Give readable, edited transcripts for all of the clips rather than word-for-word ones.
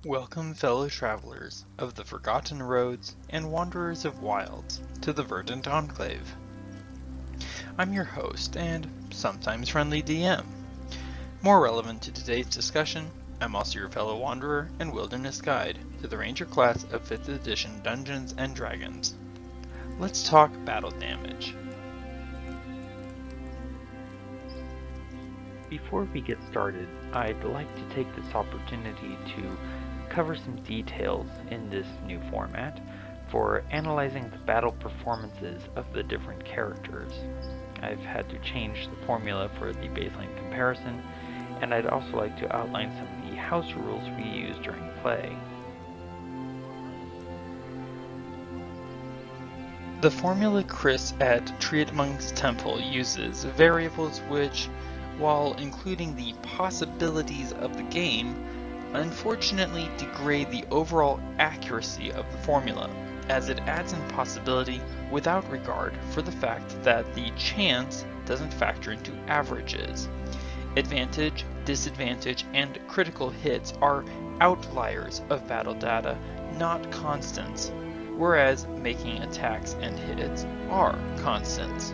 Welcome, fellow travelers of the Forgotten Roads and Wanderers of Wilds, to the Verdant Enclave. I'm your host and sometimes friendly DM. More relevant to today's discussion, I'm also your fellow wanderer and wilderness guide to the Ranger class of 5th edition Dungeons & Dragons. Let's talk battle damage. Before we get started, I'd like to take this opportunity to cover some details in this new format for analyzing the battle performances of the different characters. I've had to change the formula for the baseline comparison, and I'd also like to outline some of the house rules we use during play. The formula Chris at Treatmonk's Temple uses variables which, while including the possibilities of the game, unfortunately degrade the overall accuracy of the formula, as it adds in possibility without regard for the fact that the chance doesn't factor into averages. Advantage, disadvantage, and critical hits are outliers of battle data, not constants, whereas making attacks and hits are constants.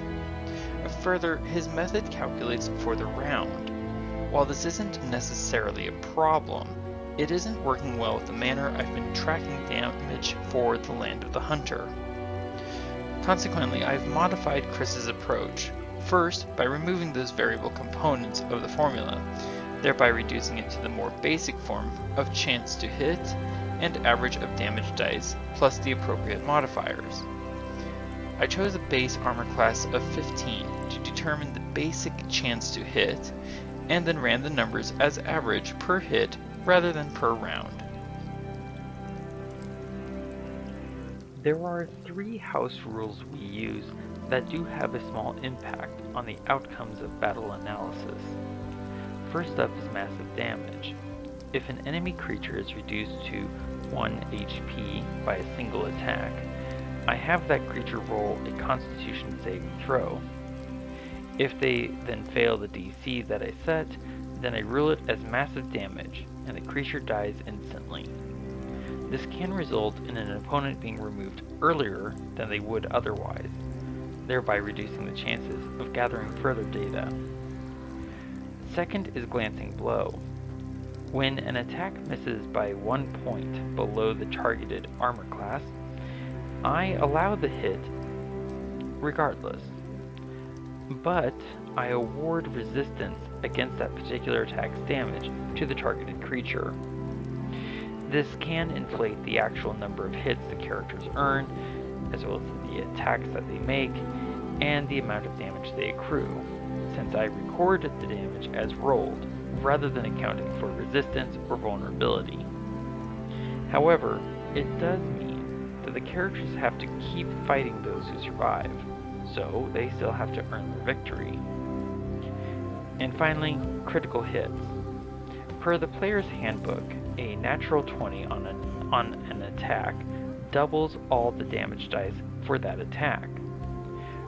Further, his method calculates for the round. While this isn't necessarily a problem, it isn't working well with the manner I've been tracking damage for the Land of the Hunter. Consequently, I've modified Chris's approach, first by removing those variable components of the formula, thereby reducing it to the more basic form of chance to hit and average of damage dice plus the appropriate modifiers. I chose a base armor class of 15 to determine the basic chance to hit, and then ran the numbers as average per hit rather than per round. There are 3 house rules we use that do have a small impact on the outcomes of battle analysis. First up is massive damage. If an enemy creature is reduced to 1 HP by a single attack, I have that creature roll a Constitution saving throw. If they then fail the DC that I set, then I rule it as massive damage, and the creature dies instantly. This can result in an opponent being removed earlier than they would otherwise, thereby reducing the chances of gathering further data. Second is glancing blow. When an attack misses by 1 point below the targeted armor class, I allow the hit regardless, but I award resistance against that particular attack's damage to the targeted creature. This can inflate the actual number of hits the characters earn, as well as the attacks that they make, and the amount of damage they accrue, since I record the damage as rolled, rather than accounting for resistance or vulnerability. However, it does mean that the characters have to keep fighting those who survive, so they still have to earn their victory. And finally, critical hits. Per the player's handbook, a natural 20 on an attack doubles all the damage dice for that attack.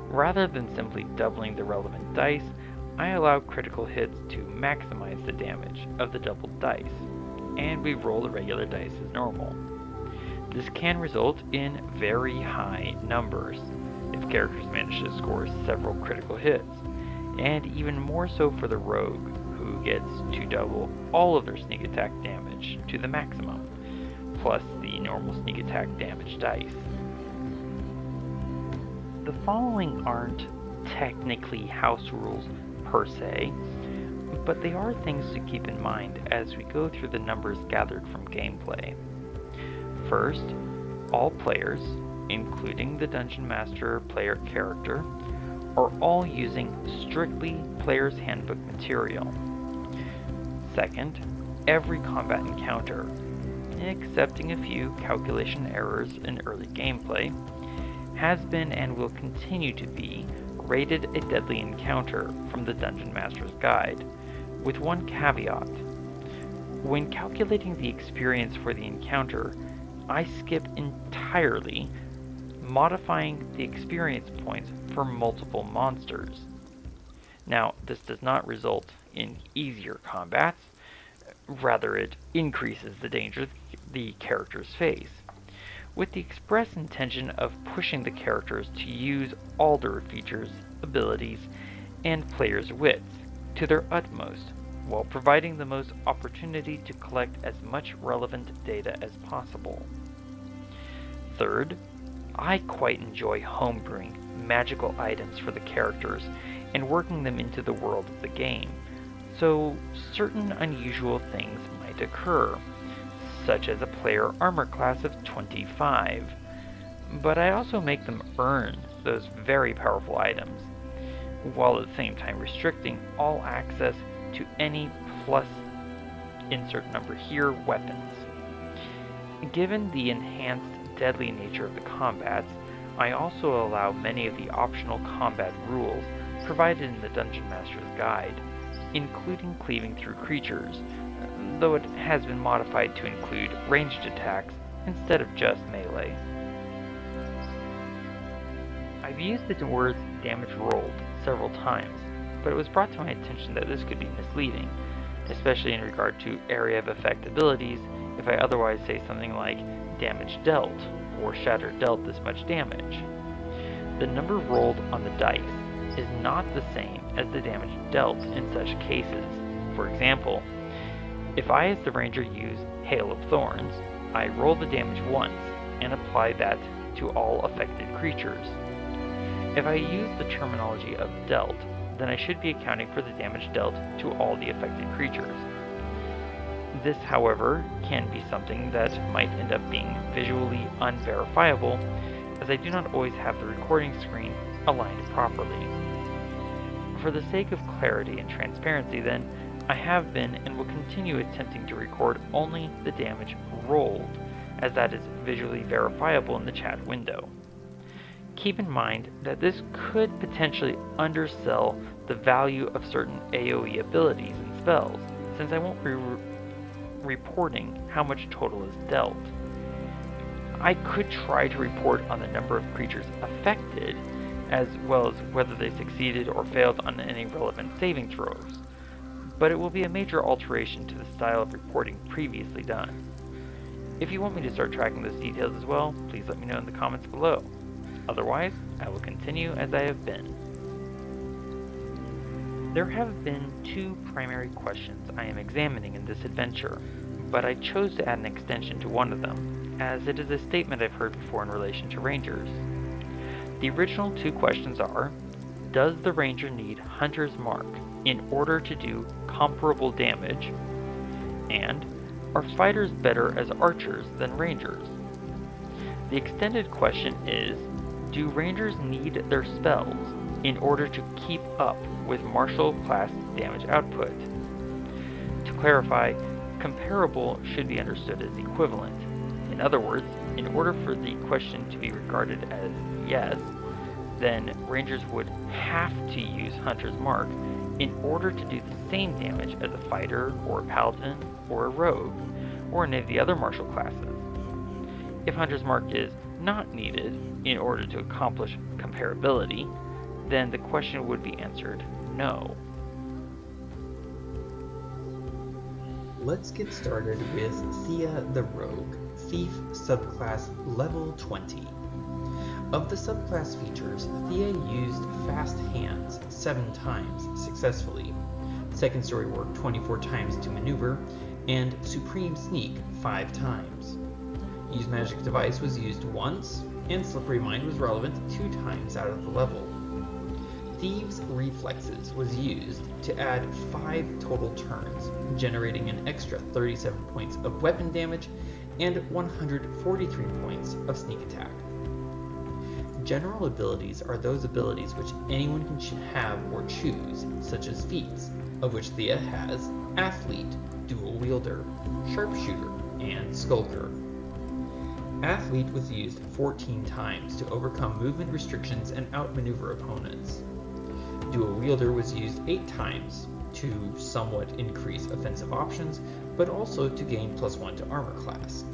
Rather than simply doubling the relevant dice, I allow critical hits to maximize the damage of the doubled dice, and we roll the regular dice as normal. This can result in very high numbers if characters manage to score several critical hits, and even more so for the rogue, who gets to double all of their sneak attack damage to the maximum, plus the normal sneak attack damage dice. The following aren't technically house rules per se, but they are things to keep in mind as we go through the numbers gathered from gameplay. First, all players, including the Dungeon Master player character, are all using strictly Player's Handbook material. Second, every combat encounter, excepting a few calculation errors in early gameplay, has been and will continue to be rated a deadly encounter from the Dungeon Master's Guide, with one caveat. When calculating the experience for the encounter, I skip entirely modifying the experience points for multiple monsters. Now, this does not result in easier combats, rather it increases the danger the character's face, with the express intention of pushing the characters to use all their features, abilities, and players' wits to their utmost, while providing the most opportunity to collect as much relevant data as possible. Third, I quite enjoy homebrewing magical items for the characters and working them into the world of the game, so certain unusual things might occur, such as a player armor class of 25, but I also make them earn those very powerful items, while at the same time restricting all access to any plus insert number here weapons. Given the enhanced deadly nature of the combats, I also allow many of the optional combat rules provided in the Dungeon Master's Guide, including cleaving through creatures, though it has been modified to include ranged attacks instead of just melee. I've used the words damage rolled several times, but it was brought to my attention that this could be misleading, especially in regard to area of effect abilities if I otherwise say something like damage dealt or shatter dealt this much damage. The number rolled on the dice is not the same as the damage dealt in such cases. For example, if I as the ranger use Hail of Thorns, I roll the damage once and apply that to all affected creatures. If I use the terminology of dealt, then I should be accounting for the damage dealt to all the affected creatures. This, however, can be something that might end up being visually unverifiable, as I do not always have the recording screen aligned properly. For the sake of clarity and transparency, then, I have been and will continue attempting to record only the damage rolled, as that is visually verifiable in the chat window. Keep in mind that this could potentially undersell the value of certain AoE abilities and spells, since I won't be reporting how much total is dealt. I could try to report on the number of creatures affected, as well as whether they succeeded or failed on any relevant saving throws, but it will be a major alteration to the style of reporting previously done. If you want me to start tracking those details as well, please let me know in the comments below. Otherwise, I will continue as I have been. There have been two primary questions I am examining in this adventure, but I chose to add an extension to one of them, as it is a statement I've heard before in relation to rangers. The original two questions are, does the ranger need Hunter's Mark in order to do comparable damage? And, are fighters better as archers than rangers? The extended question is, do rangers need their spells in order to keep up with martial class damage output? To clarify, comparable should be understood as equivalent. In other words, in order for the question to be regarded as yes, then rangers would have to use Hunter's Mark in order to do the same damage as a fighter or a paladin or a rogue, or any of the other martial classes. If Hunter's Mark is not needed in order to accomplish comparability, then the question would be answered no. Let's get started with Thea the Rogue, Thief subclass level 20. Of the subclass features, Thea used Fast Hands 7 times successfully, Second Story Work 24 times to maneuver, and Supreme Sneak 5 times. Use Magic Device was used once, and Slippery Mind was relevant 2 times out of the level. Thieves' Reflexes was used to add 5 total turns, generating an extra 37 points of weapon damage and 143 points of sneak attack. General abilities are those abilities which anyone can have or choose, such as feats, of which Thea has Athlete, Dual Wielder, Sharpshooter, and Skulker. Athlete was used 14 times to overcome movement restrictions and outmaneuver opponents. Dual Wielder was used 8 times to somewhat increase offensive options, but also to gain +1 to armor class.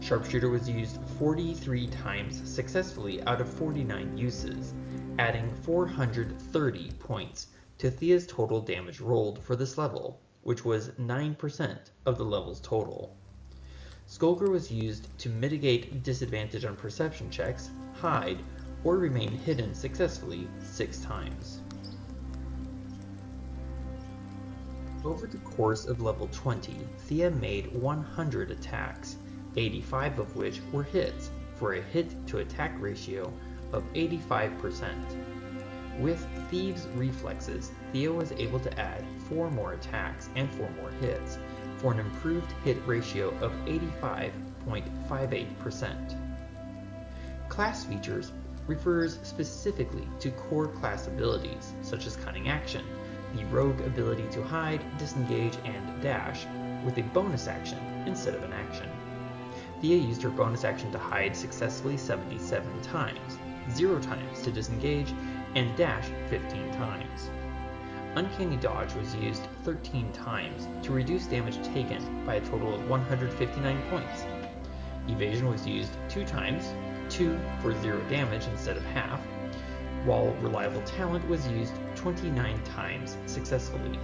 Sharpshooter was used 43 times successfully out of 49 uses, adding 430 points to Thea's total damage rolled for this level, which was 9% of the level's total. Skulker was used to mitigate disadvantage on perception checks, hide, or remain hidden successfully 6 times. Over the course of level 20, Thea made 100 attacks, 85 of which were hits, for a hit-to-attack ratio of 85%. With Thieves' Reflexes, Thea was able to add 4 more attacks and 4 more hits, for an improved hit ratio of 85.58%. Class features refers specifically to core class abilities, such as Cunning Action, the rogue ability to hide, disengage, and dash, with a bonus action instead of an action. Thea used her bonus action to hide successfully 77 times, 0 times to disengage, and dash 15 times. Uncanny Dodge was used 13 times to reduce damage taken by a total of 159 points. Evasion was used 2 times, 2 for 0 damage instead of half, while Reliable Talent was used 29 times successfully.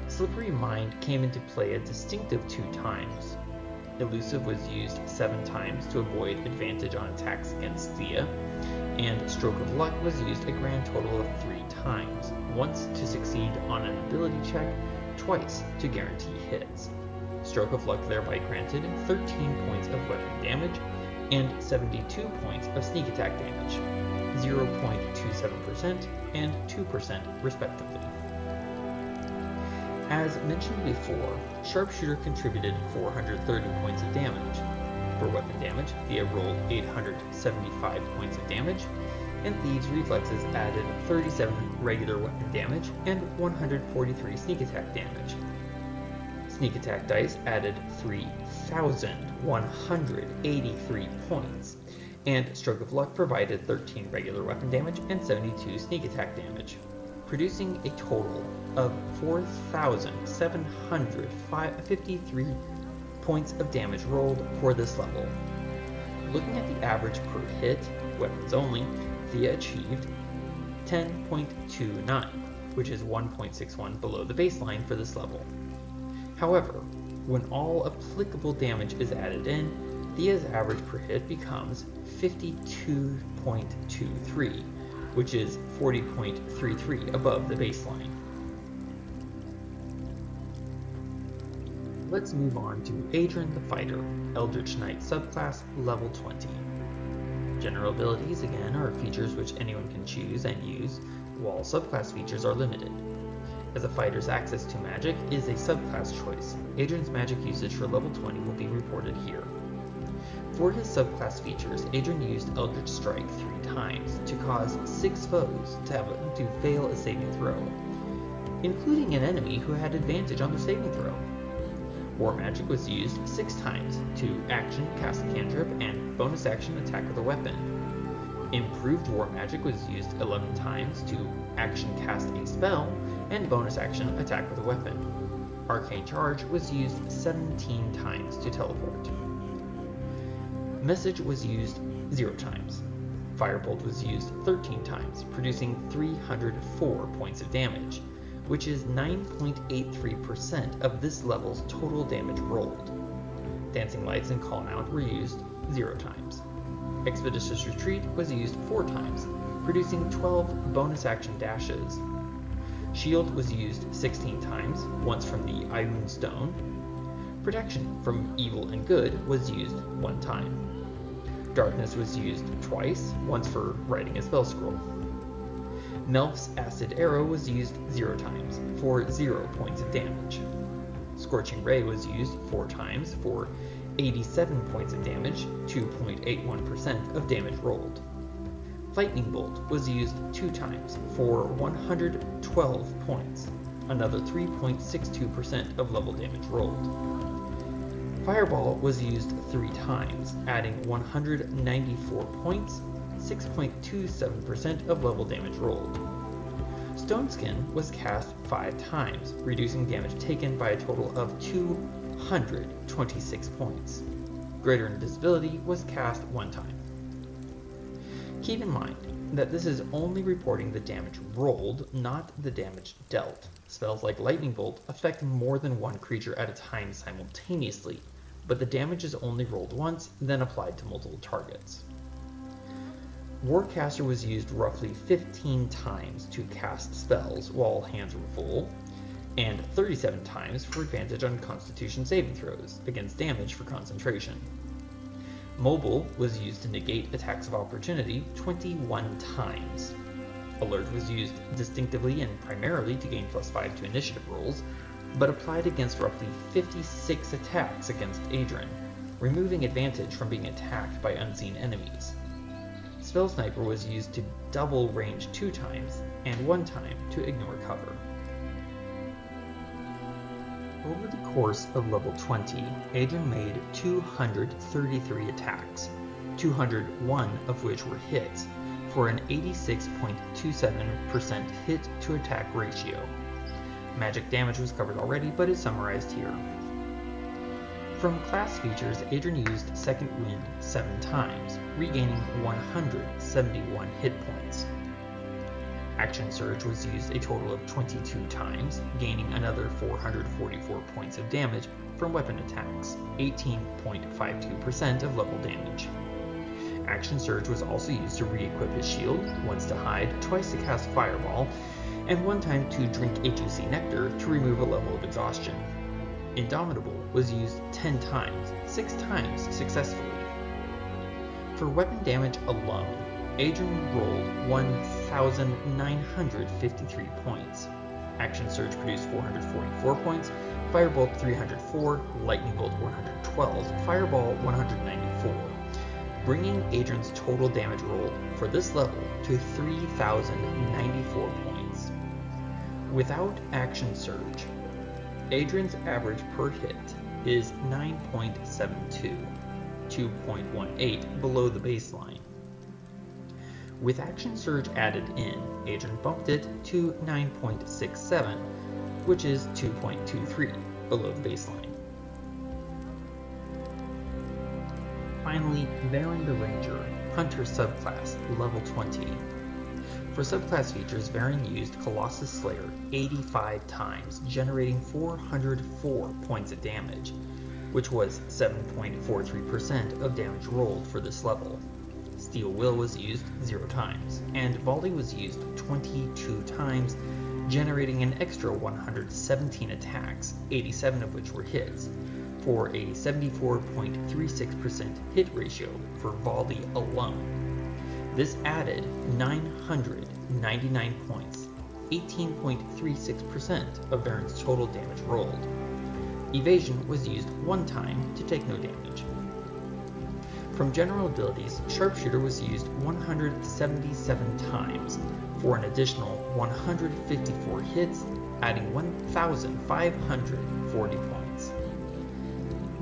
Slippery Mind came into play a distinctive 2 times. Elusive was used 7 times to avoid advantage on attacks against Thea, and Stroke of Luck was used a grand total of 3 times, once to succeed on an ability check, twice to guarantee hits. Stroke of Luck thereby granted 13 points of weapon damage and 72 points of sneak attack damage, 0.27% and 2% respectively. As mentioned before, Sharpshooter contributed 430 points of damage. For weapon damage, Thea rolled 875 points of damage, and Thieves' Reflexes added 37 regular weapon damage and 143 sneak attack damage. Sneak attack dice added 3,183 points, and Stroke of Luck provided 13 regular weapon damage and 72 sneak attack damage, producing a total of 4,753 points of damage rolled for this level. Looking at the average per hit, weapons only, Thea achieved 10.29, which is 1.61 below the baseline for this level. However, when all applicable damage is added in, Thea's average per hit becomes 52.23, which is 40.33 above the baseline. Let's move on to Adrian the Fighter, Eldritch Knight subclass, level 20. General abilities, again, are features which anyone can choose and use, while subclass features are limited. As a fighter's access to magic is a subclass choice, Adrian's magic usage for level 20 will be reported here. For his subclass features, Adrian used Eldritch Strike 3 times to cause 6 foes to fail a saving throw, including an enemy who had advantage on the saving throw. War Magic was used 6 times to action cast a cantrip and bonus action attack with a weapon. Improved War Magic was used 11 times to action cast a spell and bonus action attack with a weapon. Arcane Charge was used 17 times to teleport. Message was used 0 times. Firebolt was used 13 times, producing 304 points of damage, which is 9.83% of this level's total damage rolled. Dancing Lights and Calm Out were used 0 times. Expeditious Retreat was used 4 times, producing 12 bonus action dashes. Shield was used 16 times, once from the Ioun Stone. Protection from Evil and Good was used 1 time. Darkness was used twice, once for writing a spell scroll. Melf's Acid Arrow was used 0 times, for 0 points of damage. Scorching Ray was used 4 times, for 87 points of damage, 2.81% of damage rolled. Lightning Bolt was used 2 times, for 112 points, another 3.62% of level damage rolled. Fireball was used 3 times, adding 194 points, 6.27% of level damage rolled. Stone Skin was cast 5 times, reducing damage taken by a total of 226 points. Greater Invisibility was cast 1 time. Keep in mind that this is only reporting the damage rolled, not the damage dealt. Spells like Lightning Bolt affect more than one creature at a time simultaneously, but the damage is only rolled once, then applied to multiple targets. Warcaster was used roughly 15 times to cast spells while hands were full, and 37 times for advantage on Constitution saving throws against damage for concentration. Mobile was used to negate attacks of opportunity 21 times. Alert was used distinctively and primarily to gain +5 to initiative rolls, but applied against roughly 56 attacks against Adrian, removing advantage from being attacked by unseen enemies. Spell Sniper was used to double range 2 times, and 1 time to ignore cover. Over the course of level 20, Adrian made 233 attacks, 201 of which were hits, for an 86.27% hit to attack ratio. Magic damage was covered already, but is summarized here. From class features, Adrian used Second Wind 7 times, regaining 171 hit points. Action Surge was used a total of 22 times, gaining another 444 points of damage from weapon attacks, 18.52% of level damage. Action Surge was also used to re-equip his shield, once to hide, twice to cast Fireball, and 1 time to drink HUC Nectar to remove a level of exhaustion. Indomitable was used 10 times, 6 times successfully. For weapon damage alone, Adrian rolled 1,953 points. Action Surge produced 444 points, Firebolt 304, Lightning Bolt 112, Fireball 194, bringing Adrian's total damage roll for this level to 3,094 points. Without Action Surge, Adrian's average per hit is 9.72, 2.18 below the baseline. With Action Surge added in, Adrian bumped it to 9.67, which is 2.23 below the baseline. Finally, Varen the Ranger, Hunter subclass, level 20. For subclass features, Varen used Colossus Slayer 85 times, generating 404 points of damage, which was 7.43% of damage rolled for this level. Steel Will was used 0 times, and Volley was used 22 times, generating an extra 117 attacks, 87 of which were hits, for a 74.36% hit ratio for Volley alone. This added 999 points, 18.36% of Varen's total damage rolled. Evasion was used 1 time to take no damage. From general abilities, Sharpshooter was used 177 times for an additional 154 hits, adding 1,540 points.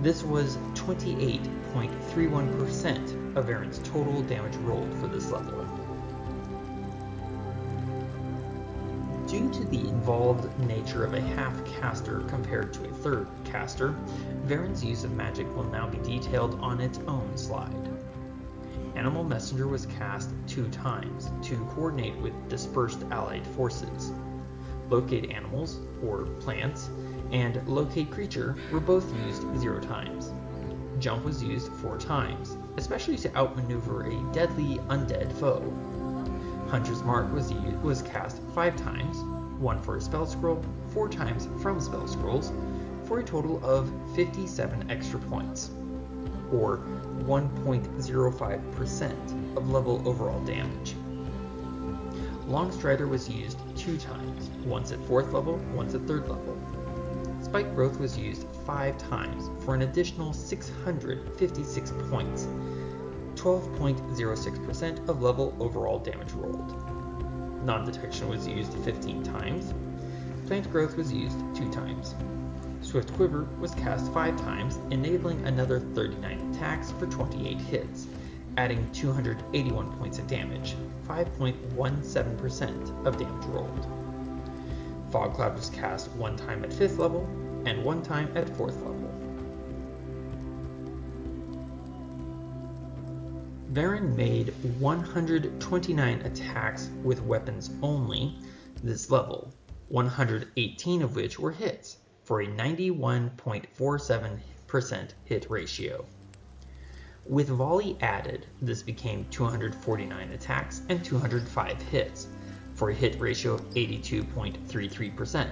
This was 28.31% of Varen's total damage rolled for this level. Due to the involved nature of a half-caster compared to a third caster, Varen's use of magic will now be detailed on its own slide. Animal Messenger was cast 2 times to coordinate with dispersed allied forces. Locate Animals, or plants, and Locate Creature were both used 0 times. Jump was used 4 times, especially to outmaneuver a deadly undead foe. Hunter's Mark was cast 5 times, 1 for a spell scroll, 4 times from spell scrolls, for a total of 57 extra points, or 1.05% of level overall damage. Longstrider was used 2 times, once at 4th level, once at 3rd level. Spike Growth was used 5 times for an additional 656 points, 12.06% of level overall damage rolled. Non-Detection was used 15 times. Plant Growth was used 2 times. Swift Quiver was cast 5 times, enabling another 39 attacks for 28 hits, adding 281 points of damage, 5.17% of damage rolled. Fog Cloud was cast 1 time at 5th level, and 1 time at 4th level. Varen made 129 attacks with weapons only this level, 118 of which were hits, for a 91.47% 50% hit ratio. With volley added, this became 249 attacks and 205 hits, for a hit ratio of 82.33%.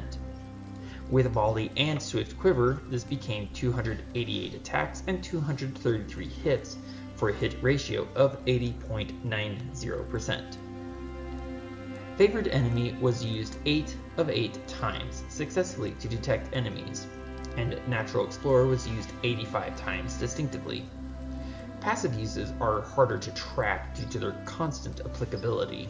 With volley and swift quiver, this became 288 attacks and 233 hits, for a hit ratio of 80.90%. Favored enemy was used 8 of 8 times successfully to detect enemies, and Natural Explorer was used 85 times distinctively. Passive uses are harder to track due to their constant applicability.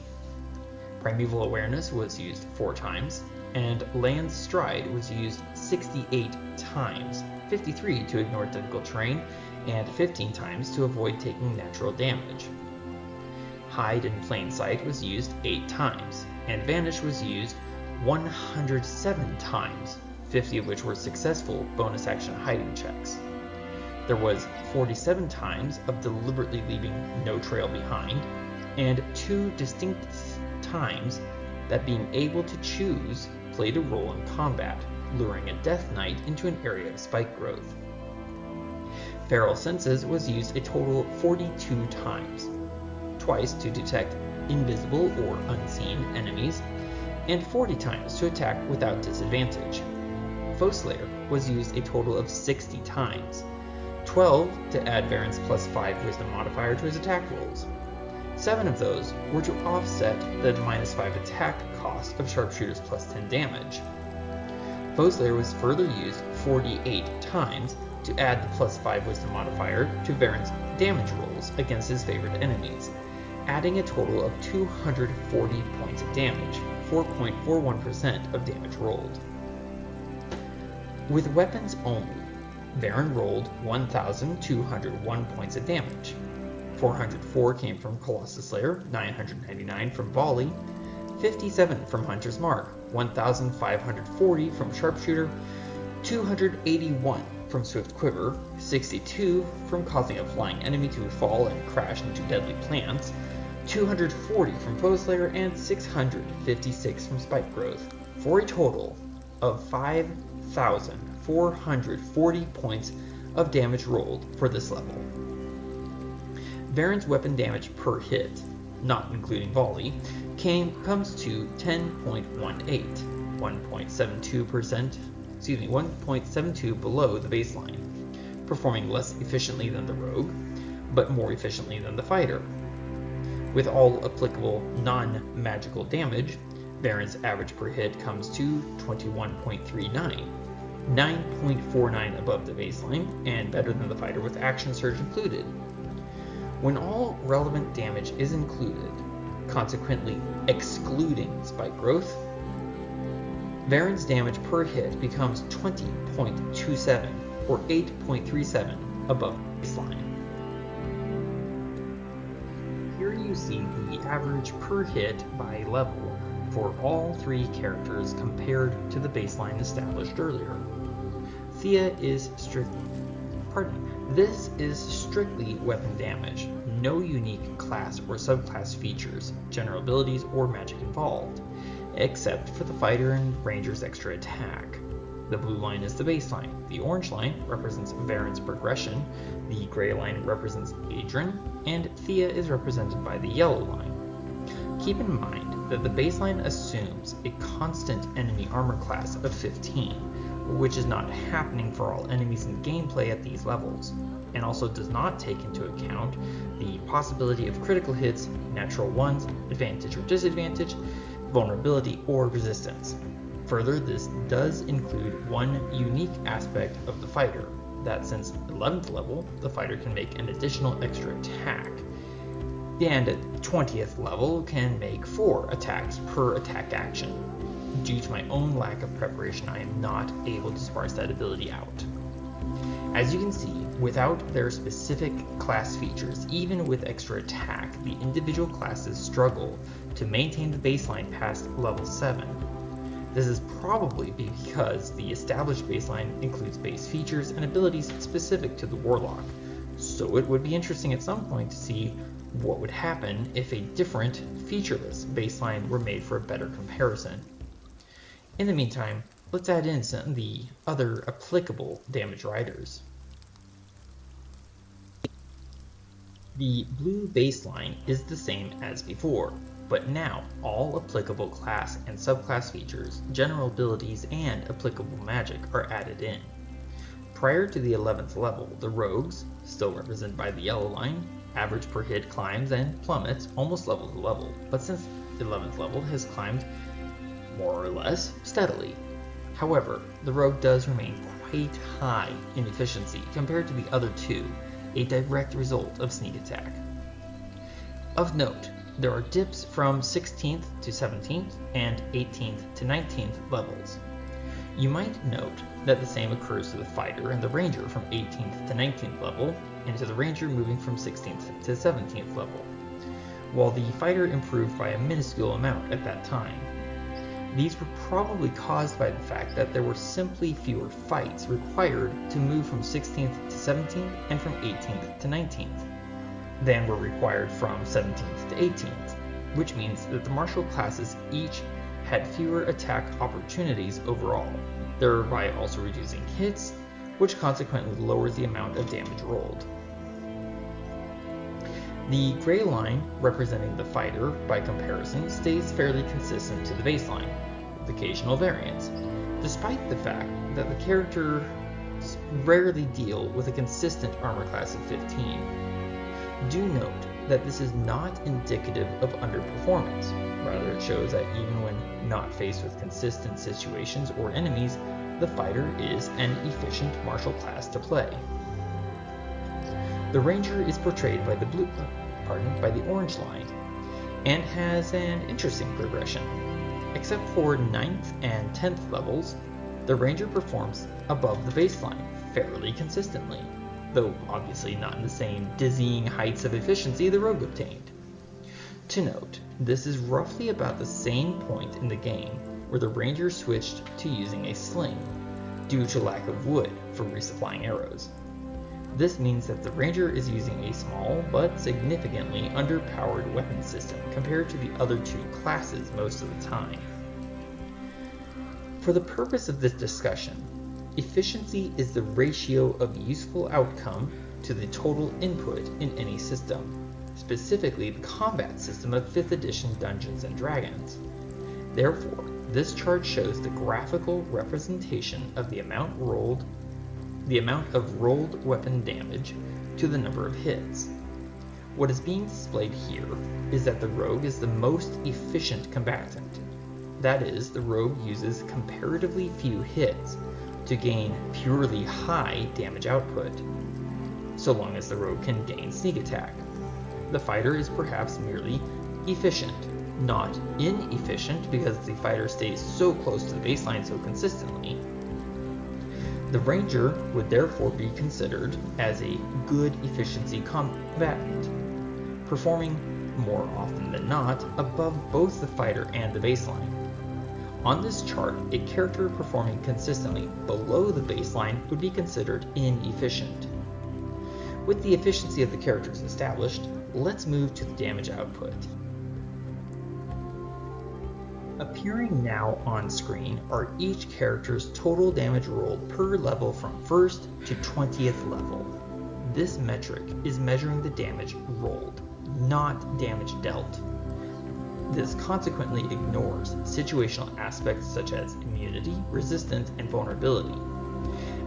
Primeval Awareness was used 4 times, and Land Stride was used 68 times, 53 to ignore difficult terrain, and 15 times to avoid taking natural damage. Hide in Plain Sight was used 8 times, and Vanish was used 107 times, 50 of which were successful bonus action hiding checks. There was 47 times of deliberately leaving no trail behind, and 2 distinct times that being able to choose played a role in combat, luring a Death Knight into an area of spike growth. Feral Senses was used a total 42 times, twice to detect invisible or unseen enemies, and 40 times to attack without disadvantage. Foe Slayer was used a total of 60 times, 12 to add Varen's +5 wisdom modifier to his attack rolls. 7 of those were to offset the -5 attack cost of Sharpshooter's +10 damage. Foe Slayer was further used 48 times to add the +5 wisdom modifier to Varen's damage rolls against his favorite enemies, adding a total of 240 points of damage, 4.41% of damage rolled. With weapons only, Varen rolled 1,201 points of damage. 404 came from Colossus Slayer, 999 from Volley, 57 from Hunter's Mark, 1,540 from Sharpshooter, 281 from Swift Quiver, 62 from causing a flying enemy to fall and crash into deadly plants, 240 from Foe Slayer, and 656 from Spike Growth, for a total of 5,440 points of damage rolled for this level. Varen's weapon damage per hit, not including volley, comes to 10.18, 1.72 below the baseline, performing less efficiently than the rogue, but more efficiently than the fighter. With all applicable non-magical damage, Varen's average per hit comes to 21.39, 9.49 above the baseline, and better than the fighter with Action Surge included. When all relevant damage is included, consequently excluding Spike Growth, Varen's damage per hit becomes 20.27, or 8.37 above baseline. Here you see the average per hit by level for all 3 characters compared to the baseline established earlier. This is strictly weapon damage, no unique class or subclass features, general abilities, or magic involved, except for the fighter and ranger's extra attack. The blue line is the baseline, the orange line represents Varen's progression, the gray line represents Adrian, and Thea is represented by the yellow line. Keep in mind that the baseline assumes a constant enemy armor class of 15, which is not happening for all enemies in gameplay at these levels, and also does not take into account the possibility of critical hits, natural ones, advantage or disadvantage, vulnerability, or resistance. Further, this does include one unique aspect of the fighter, that since 11th level, the fighter can make an additional extra attack, and at 20th level can make 4 attacks per attack action. Due to my own lack of preparation, I am not able to sparse that ability out. As you can see, without their specific class features, even with extra attack, the individual classes struggle to maintain the baseline past level 7. This is probably because the established baseline includes base features and abilities specific to the Warlock, so it would be interesting at some point to see what would happen if a different, featureless baseline were made for a better comparison. In the meantime, let's add in some of the other applicable damage riders. The blue baseline is the same as before, but now all applicable class and subclass features, general abilities, and applicable magic are added in. Prior to the 11th level, the rogues, still represented by the yellow line, average per hit climbs and plummets almost level to level, but since the 11th level has climbed more or less steadily. However, the rogue does remain quite high in efficiency compared to the other two, a direct result of sneak attack. Of note, there are dips from 16th to 17th and 18th to 19th levels. You might note that the same occurs to the fighter and the ranger from 18th to 19th level, and to the ranger moving from 16th to 17th level, while the fighter improved by a minuscule amount at that time. These were probably caused by the fact that there were simply fewer fights required to move from 16th to 17th and from 18th to 19th than were required from 17th to 18th, which means that the martial classes each had fewer attack opportunities overall, thereby also reducing hits, which consequently lowers the amount of damage rolled. The gray line, representing the fighter by comparison, stays fairly consistent to the baseline, with occasional variance, despite the fact that the characters rarely deal with a consistent armor class of 15. Do note that this is not indicative of underperformance. Rather, it shows that even when not faced with consistent situations or enemies, the fighter is an efficient martial class to play. The ranger is portrayed by the orange line, and has an interesting progression. Except for 9th and 10th levels, the ranger performs above the baseline fairly consistently, though obviously not in the same dizzying heights of efficiency the rogue obtained. To note, this is roughly about the same point in the game where the ranger switched to using a sling, due to lack of wood for resupplying arrows. This means that the ranger is using a small but significantly underpowered weapon system compared to the other two classes most of the time. For the purpose of this discussion, efficiency is the ratio of useful outcome to the total input in any system, specifically the combat system of 5th edition Dungeons & Dragons. Therefore, this chart shows the graphical representation of the amount of rolled weapon damage to the number of hits. What is being displayed here is that the rogue is the most efficient combatant. That is, the rogue uses comparatively few hits to gain purely high damage output, so long as the rogue can gain sneak attack. The fighter is perhaps merely efficient, not inefficient because the fighter stays so close to the baseline so consistently. The ranger would therefore be considered as a good efficiency combatant, performing more often than not above both the fighter and the baseline. On this chart, a character performing consistently below the baseline would be considered inefficient. With the efficiency of the characters established, let's move to the damage output. Appearing now on screen are each character's total damage rolled per level from 1st to 20th level. This metric is measuring the damage rolled, not damage dealt. This consequently ignores situational aspects such as immunity, resistance, and vulnerability.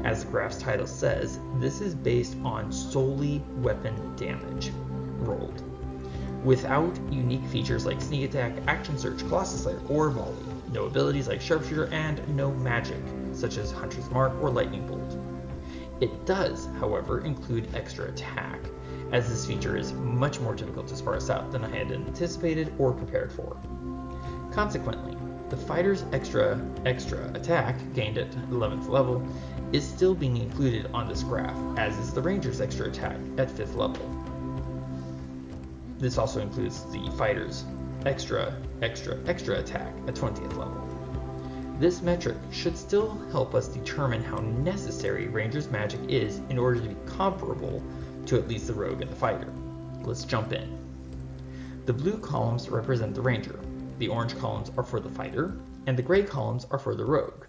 As the graph's title says, this is based on solely weapon damage rolled, without unique features like sneak attack, action search, Colossus Slayer, or volley, no abilities like sharpshooter, and no magic, such as Hunter's Mark or Lightning Bolt. It does, however, include extra attack, as this feature is much more difficult to sparse out than I had anticipated or prepared for. Consequently, the fighter's extra attack, gained at 11th level, is still being included on this graph, as is the ranger's extra attack at 5th level. This also includes the fighter's extra attack at 20th level. This metric should still help us determine how necessary ranger's magic is in order to be comparable to at least the rogue and the fighter. Let's jump in. The blue columns represent the ranger, the orange columns are for the fighter, and the gray columns are for the rogue.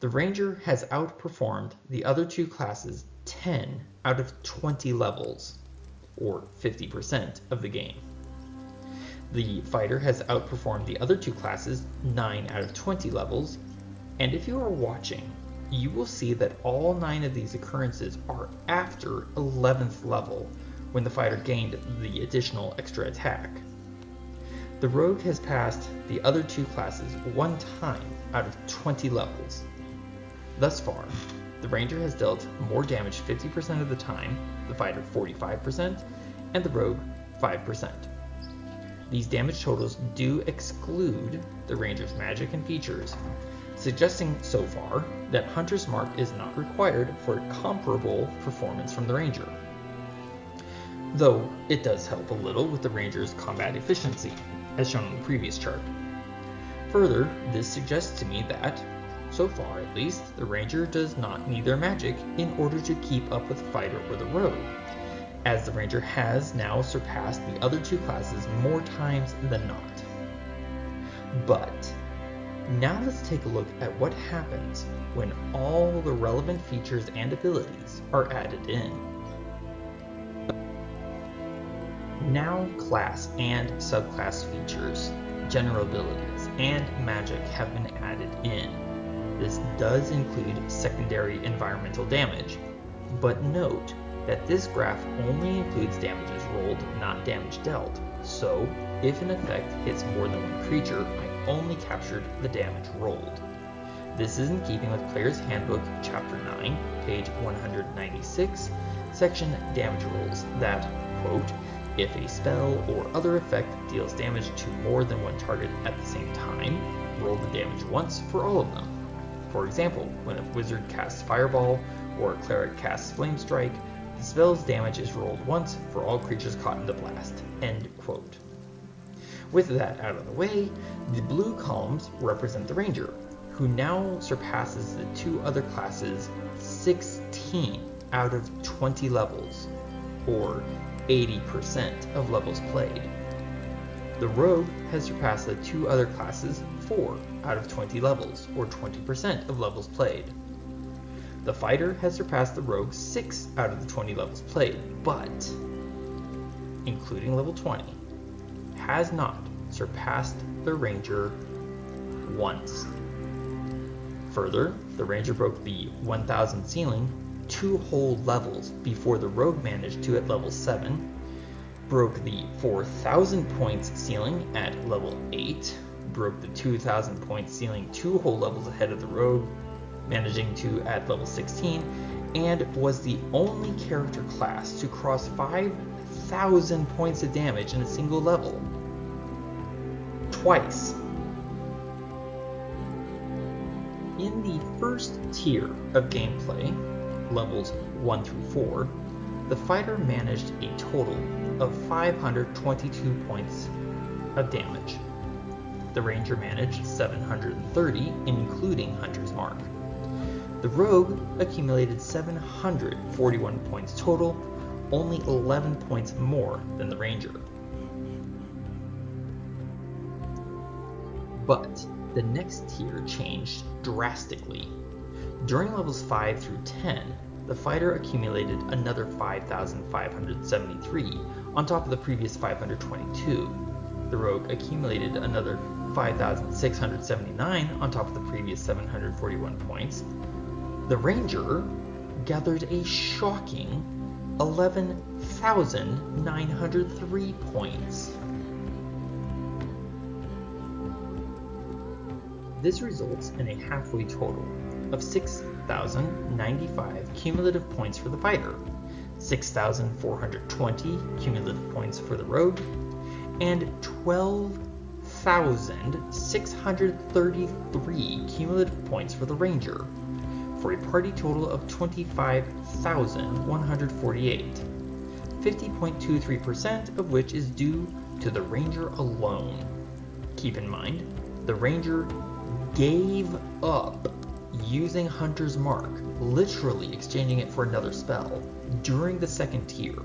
The ranger has outperformed the other two classes 10 out of 20 levels. or 50% of the game. The fighter has outperformed the other two classes 9 out of 20 levels, and if you are watching, you will see that all 9 of these occurrences are after 11th level, when the fighter gained the additional extra attack. The rogue has passed the other two classes 1 time out of 20 levels. Thus far, the ranger has dealt more damage 50% of the time, the fighter 45%, and the rogue 5%. These damage totals do exclude the ranger's magic and features, suggesting so far that Hunter's Mark is not required for comparable performance from the ranger. Though it does help a little with the ranger's combat efficiency, as shown in the previous chart. Further, this suggests to me that, so far at least, the ranger does not need their magic in order to keep up with the fighter or the rogue, as the ranger has now surpassed the other two classes more times than not. But now let's take a look at what happens when all the relevant features and abilities are added in. Now class and subclass features, general abilities, and magic have been added in. This does include secondary environmental damage, but note that this graph only includes damages rolled, not damage dealt. So, if an effect hits more than one creature, I only captured the damage rolled. This is in keeping with Player's Handbook, Chapter 9, page 196, section Damage Rolls, that, quote, if a spell or other effect deals damage to more than one target at the same time, roll the damage once for all of them. For example, when a wizard casts Fireball or a cleric casts Flame Strike, the spell's damage is rolled once for all creatures caught in the blast. End quote. With that out of the way, the blue columns represent the ranger, who now surpasses the two other classes 16 out of 20 levels, or 80% of levels played. The rogue has surpassed the two other classes 4 out of 20 levels, or 20% of levels played. The fighter has surpassed the rogue 6 out of the 20 levels played, but, including level 20, has not surpassed the ranger once. Further, the ranger broke the 1000 ceiling 2 whole levels before the rogue managed to at level 7, broke the 4000 points ceiling at level 8, broke the 2000 points ceiling 2 whole levels ahead of the rogue, managing to at level 16, and was the only character class to cross 5000 points of damage in a single level. Twice. In the first tier of gameplay, levels 1 through 4, the fighter managed a total of 522 points of damage. The ranger managed 730, including Hunter's Mark. The rogue accumulated 741 points total, only 11 points more than the ranger. But the next tier changed drastically. During levels 5 through 10, the fighter accumulated another 5,573 on top of the previous 522. The rogue accumulated another 5,679 on top of the previous 741 points. The ranger gathered a shocking 11,903 points. This results in a halfway total of 6,095 cumulative points for the fighter, 6,420 cumulative points for the rogue, and 12,633 cumulative points for the ranger, for a party total of 25,148, 50.23% of which is due to the ranger alone. Keep in mind, the ranger gave up using Hunter's Mark, literally exchanging it for another spell, during the second tier.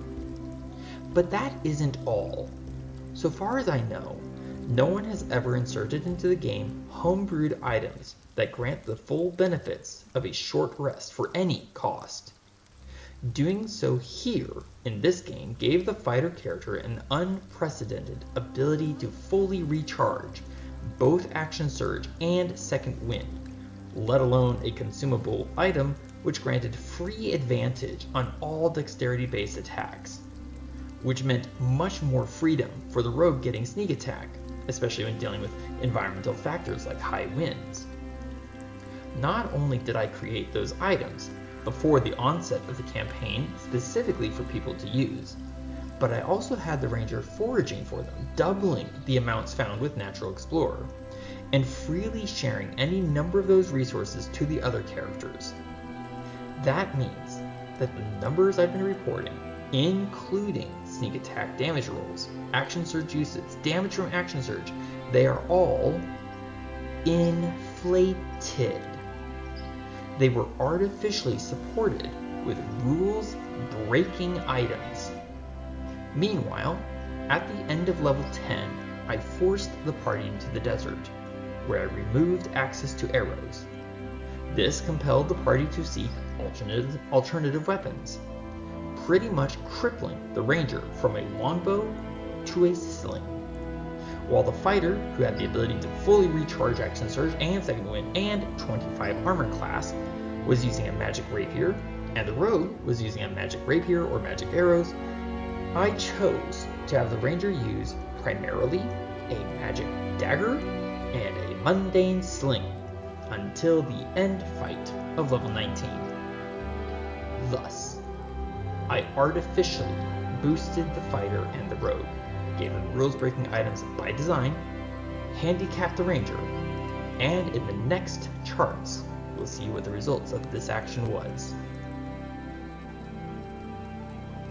But that isn't all. So far as I know, no one has ever inserted into the game homebrewed items that grant the full benefits of a short rest for any cost. Doing so here, in this game, gave the fighter character an unprecedented ability to fully recharge both Action Surge and Second Wind, let alone a consumable item which granted free advantage on all dexterity-based attacks, which meant much more freedom for the rogue getting sneak attack, especially when dealing with environmental factors like high winds. Not only did I create those items before the onset of the campaign specifically for people to use, but I also had the ranger foraging for them, doubling the amounts found with Natural Explorer, and freely sharing any number of those resources to the other characters. That means that the numbers I've been reporting, including sneak attack damage rolls, action surge usage, damage from action surge, they are all inflated. They were artificially supported with rules-breaking items. Meanwhile, at the end of level 10, I forced the party into the desert, where I removed access to arrows. This compelled the party to seek alternative weapons, pretty much crippling the ranger from a longbow to a sling, while the fighter, who had the ability to fully recharge Action Surge and Second Wind and 25 armor class, was using a magic rapier, and the rogue was using a magic rapier or magic arrows. I chose to have the ranger use primarily a magic dagger and a mundane sling until the end fight of level 19. Thus, I artificially boosted the fighter and the rogue, gave them rules-breaking items by design, handicapped the ranger, and in the next charts, we'll see what the results of this action was.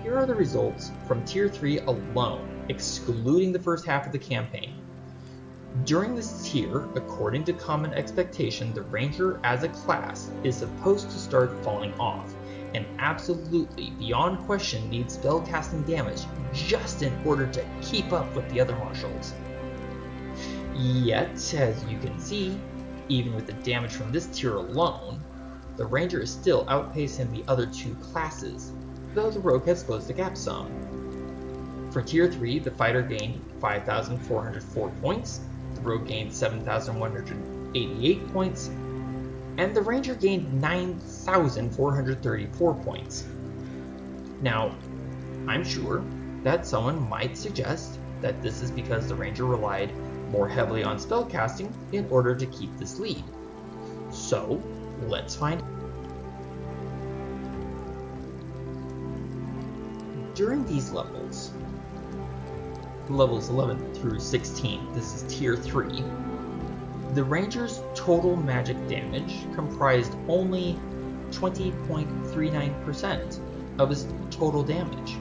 Here are the results from Tier 3 alone, excluding the first half of the campaign. During this tier, according to common expectation, the ranger as a class is supposed to start falling off, and absolutely, beyond question, needs spellcasting damage just in order to keep up with the other marshals. Yet, as you can see, even with the damage from this tier alone, the ranger is still outpacing the other two classes, though the rogue has closed the gap some. For Tier 3, the fighter gained 5,404 points, the rogue gained 7,188 points, and the ranger gained 9,434 points. Now, I'm sure that someone might suggest that this is because the ranger relied more heavily on spellcasting in order to keep this lead. So, let's find out. During these levels 11 through 16, this is Tier 3, the ranger's total magic damage comprised only 20.39% of his total damage.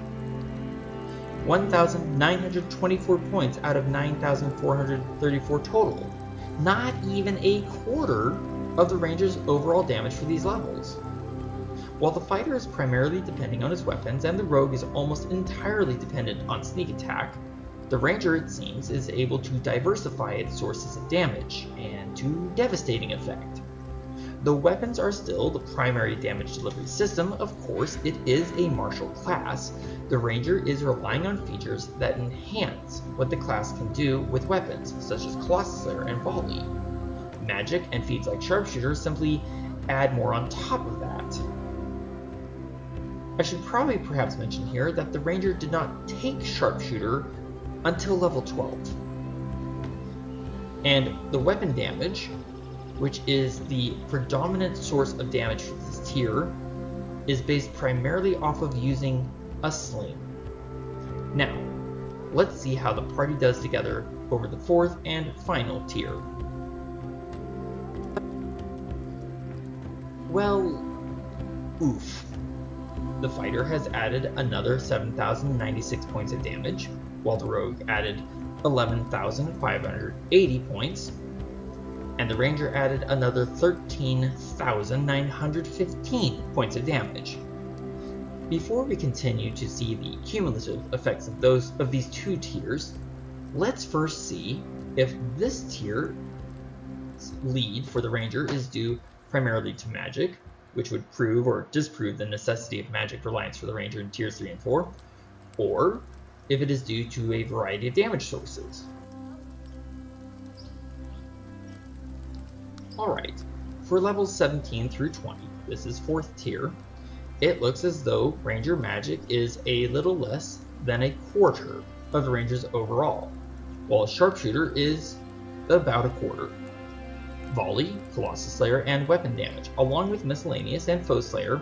1,924 points out of 9,434 total. Not even a quarter of the ranger's overall damage for these levels. While the fighter is primarily depending on his weapons and the rogue is almost entirely dependent on sneak attack, the ranger, it seems, is able to diversify its sources of damage, and to devastating effect. The weapons are still the primary damage delivery system. Of course, it is a martial class. The ranger is relying on features that enhance what the class can do with weapons, such as Colossus Slayer and Volley. Magic and feats like Sharpshooter simply add more on top of that. I should probably perhaps mention here that the ranger did not take Sharpshooter until level 12. And the weapon damage, which is the predominant source of damage for this tier, is based primarily off of using a sling. Now, let's see how the party does together over the fourth and final tier. Well, oof. The fighter has added another 7,096 points of damage, while the rogue added 11,580 points, and the ranger added another 13,915 points of damage. Before we continue to see the cumulative effects of these two tiers, let's first see if this tier lead for the ranger is due primarily to magic, which would prove or disprove the necessity of magic reliance for the Ranger in Tiers 3 and 4, or if it is due to a variety of damage sources. Alright, for levels 17 through 20, this is 4th tier, it looks as though Ranger magic is a little less than a quarter of the Ranger's overall, while Sharpshooter is about a quarter. Volley, Colossus Slayer, and weapon damage, along with Miscellaneous and Foe Slayer,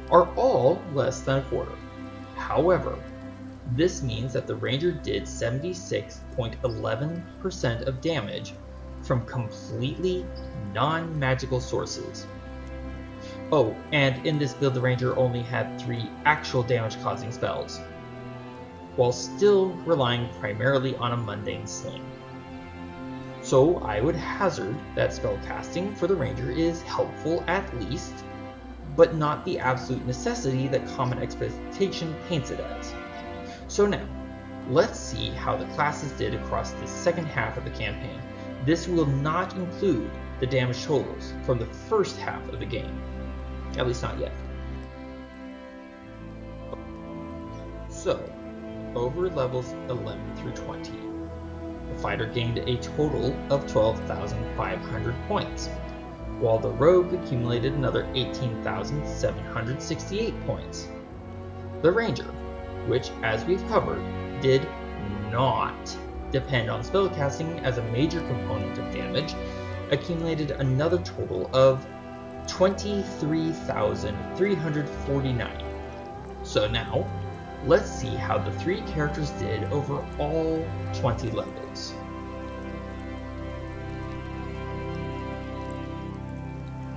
are all less than a quarter. However, this means that the Ranger did 76.11% of damage from completely non-magical sources. Oh, and in this build the Ranger only had 3 actual damage-causing spells, while still relying primarily on a mundane sling. So I would hazard that spellcasting for the Ranger is helpful at least, but not the absolute necessity that common expectation paints it as. So now, let's see how the classes did across the second half of the campaign. This will not include the damage totals from the first half of the game, at least not yet. So, over levels 11 through 20, the fighter gained a total of 12,500 points, while the rogue accumulated another 18,768 points. The Ranger, which, as we've covered, did not depend on spellcasting as a major component of damage, accumulated another total of 23,349. So now, let's see how the 3 characters did over all 20 levels.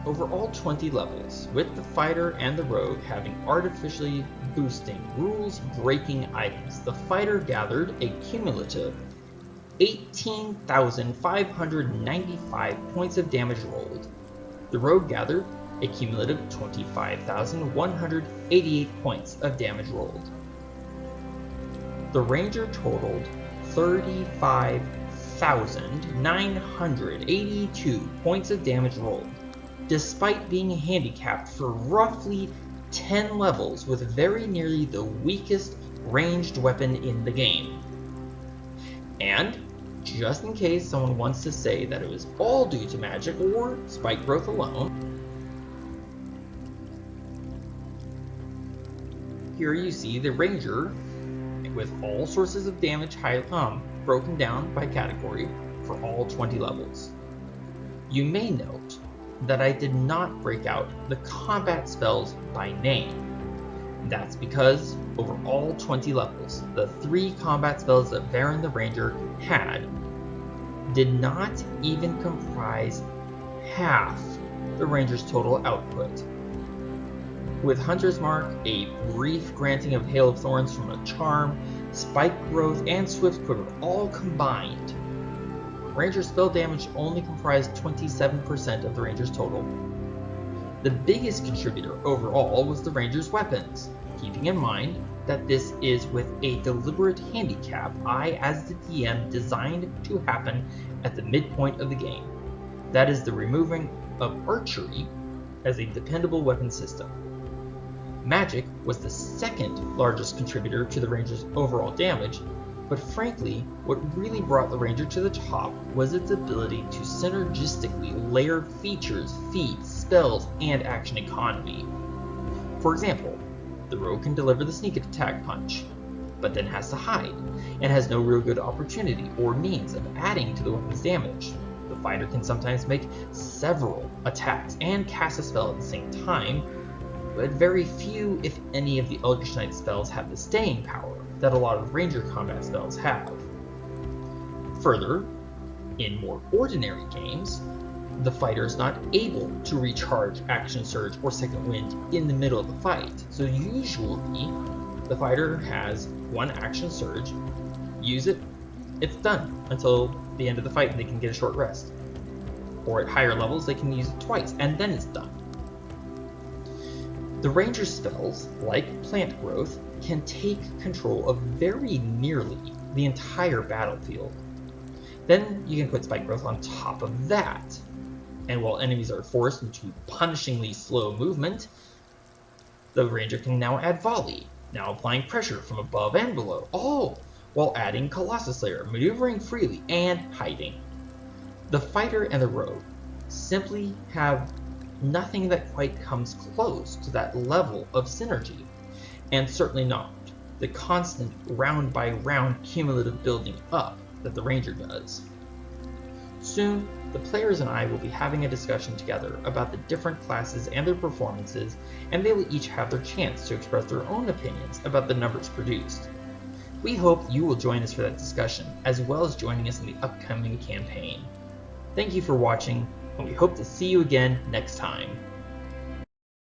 Over all 20 levels, with the fighter and the rogue having artificially boosting rules-breaking items, the fighter gathered a cumulative 18,595 points of damage rolled. The rogue gathered a cumulative 25,188 points of damage rolled. The Ranger totaled 35,982 points of damage rolled, despite being handicapped for roughly 10 levels with very nearly the weakest ranged weapon in the game. And, just in case someone wants to say that it was all due to magic or spike growth alone, here you see the Ranger with all sources of damage broken down by category for all 20 levels. You may note that I did not break out the combat spells by name. That's because over all 20 levels, the 3 combat spells that Varen the Ranger had did not even comprise half the Ranger's total output. With Hunter's Mark, a brief granting of Hail of Thorns from a charm, Spike Growth, and Swift Quiver all combined, Ranger's spell damage only comprised 27% of the Ranger's total. The biggest contributor overall was the Ranger's weapons, keeping in mind that this is with a deliberate handicap I, as the DM, designed to happen at the midpoint of the game. That is the removing of archery as a dependable weapon system. Magic was the second largest contributor to the Ranger's overall damage, but frankly, what really brought the Ranger to the top was its ability to synergistically layer features, feats, spells, and action economy. For example, the rogue can deliver the sneak attack punch, but then has to hide, and has no real good opportunity or means of adding to the weapon's damage. The fighter can sometimes make several attacks and cast a spell at the same time, but very few, if any, of the Eldritch Knight spells have the staying power that a lot of Ranger combat spells have. Further, in more ordinary games, the fighter is not able to recharge Action Surge or Second Wind in the middle of the fight, so usually the fighter has one Action Surge, use it, it's done until the end of the fight and they can get a short rest. Or at higher levels they can use it twice and then it's done. The Ranger spells, like Plant Growth, can take control of very nearly the entire battlefield. Then you can put Spike Growth on top of that. And while enemies are forced into punishingly slow movement, the Ranger can now add Volley, now applying pressure from above and below, all while adding Colossus Slayer, maneuvering freely and hiding. The Fighter and the Rogue simply have nothing that quite comes close to that level of synergy, and certainly not the constant round by round cumulative building up that the Ranger does. Soon, the players and I will be having a discussion together about the different classes and their performances, and they will each have their chance to express their own opinions about the numbers produced. We hope you will join us for that discussion, as well as joining us in the upcoming campaign. Thank you for watching, and we hope to see you again next time.